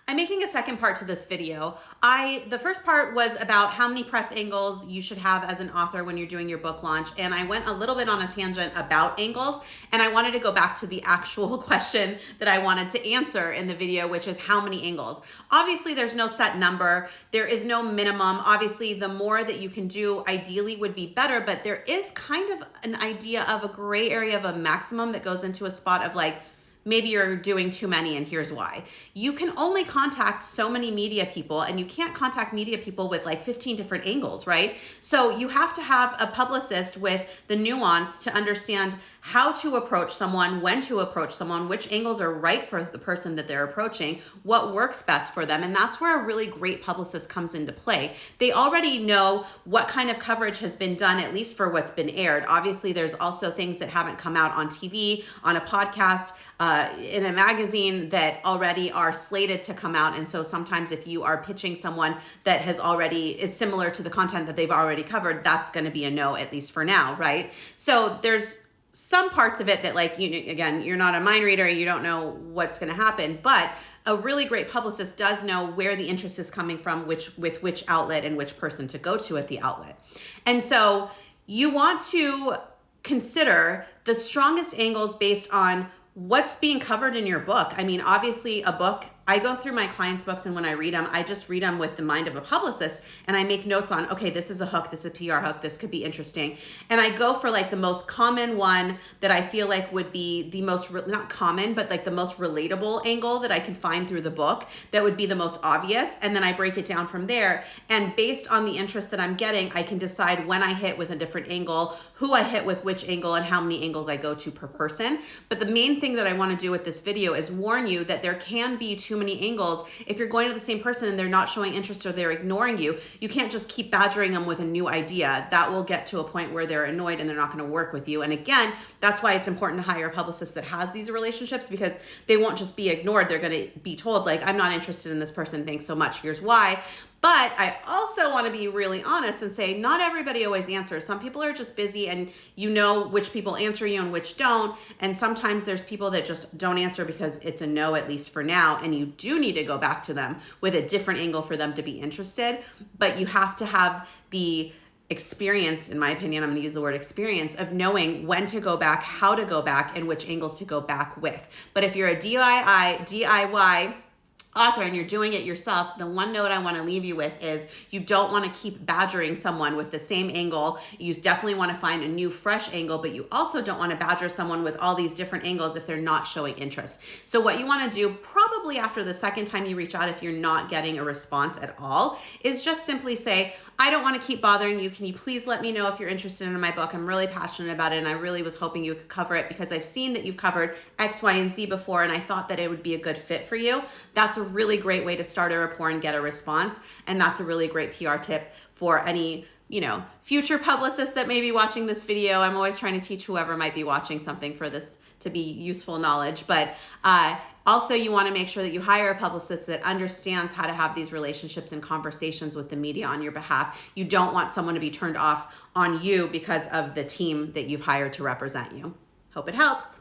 I'm making a second part to this video. The first part was about how many press angles you should have as an author when you're doing your book launch, and I went a little bit on a tangent about angles, and I wanted to go back to the actual question that I wanted to answer in the video, which is how many angles. Obviously, there's no set number. There is no minimum. Obviously, the more that you can do ideally would be better, but there is kind of an idea of a gray area of a maximum that goes into a spot of like, maybe you're doing too many and here's why. You can only contact so many media people, and you can't contact media people with like 15 different angles, right? So you have to have a publicist with the nuance to understand how to approach someone, when to approach someone, which angles are right for the person that they're approaching, what works best for them. And that's where a really great publicist comes into play. They already know what kind of coverage has been done, at least for what's been aired. Obviously, there's also things that haven't come out on TV, on a podcast, in a magazine that already are slated to come out. And so sometimes if you are pitching someone that has already is similar to the content that they've already covered, that's going to be a no, at least for now, right? So there's some parts of it that, like, again, you're not a mind reader, you don't know what's going to happen, but a really great publicist does know where the interest is coming from, with which outlet and which person to go to at the outlet. And so you want to consider the strongest angles based on what's being covered in your book. I mean, obviously a book, I go through my clients' books, and when I read them, I just read them with the mind of a publicist, and I make notes on, okay, this is a hook, this is a PR hook, this could be interesting. And I go for like the most common one that I feel like would be the most, not common, but like the most relatable angle that I can find through the book that would be the most obvious. And then I break it down from there. And based on the interest that I'm getting, I can decide when I hit with a different angle, who I hit with which angle, and how many angles I go to per person. But the main thing that I want to do with this video is warn you that there can be too many angles. If you're going to the same person and they're not showing interest or they're ignoring you, you can't just keep badgering them with a new idea. That will get to a point where they're annoyed and they're not going to work with you. And again, that's why it's important to hire a publicist that has these relationships, because they won't just be ignored. They're going to be told, like, I'm not interested in this person, thanks so much, here's why. But I also want to be really honest and say not everybody always answers. Some people are just busy, and you know which people answer you and which don't. And sometimes there's people that just don't answer because it's a no, at least for now. And you do need to go back to them with a different angle for them to be interested. But you have to have the experience, in my opinion, I'm going to use the word experience, of knowing when to go back, how to go back, and which angles to go back with. But if you're a DIY author and you're doing it yourself, the one note I want to leave you with is you don't want to keep badgering someone with the same angle. You definitely want to find a new, fresh angle, but you also don't want to badger someone with all these different angles if they're not showing interest. So what you want to do, probably after the second time you reach out, if you're not getting a response at all, is just simply say, I don't want to keep bothering you. Can you please let me know if you're interested in my book? I'm really passionate about it, and I really was hoping you could cover it because I've seen that you've covered X, Y, and Z before, and I thought that it would be a good fit for you. That's a really great way to start a rapport and get a response, and that's a really great PR tip for any future publicists that may be watching this video. I'm always trying to teach whoever might be watching something for this to be useful knowledge, but also, you want to make sure that you hire a publicist that understands how to have these relationships and conversations with the media on your behalf. You don't want someone to be turned off on you because of the team that you've hired to represent you. Hope it helps.